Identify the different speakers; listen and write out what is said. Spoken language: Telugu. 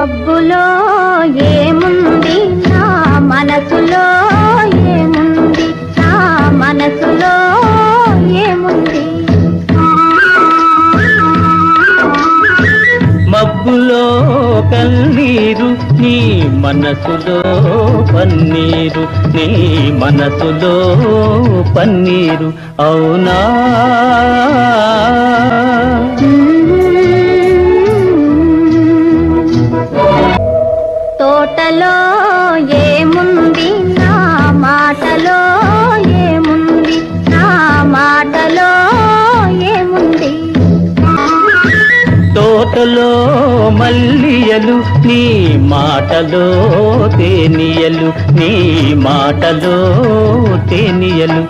Speaker 1: మబ్బులో ఏముంది నా మనసులో ఏముంది, నా మనసులో ఏముంది.
Speaker 2: మబ్బులో కన్నీరు నీ మనసులో పన్నీరు, నీ మనసులో పన్నీరు అవునా.
Speaker 1: తోటలో ఏముంది నా మాటలో ఏముంది, నా మాటలో ఏముంది.
Speaker 2: తోటలో మల్లియలు నీ మాటలో తేనియలు, నీ మాటలో తేనియలు.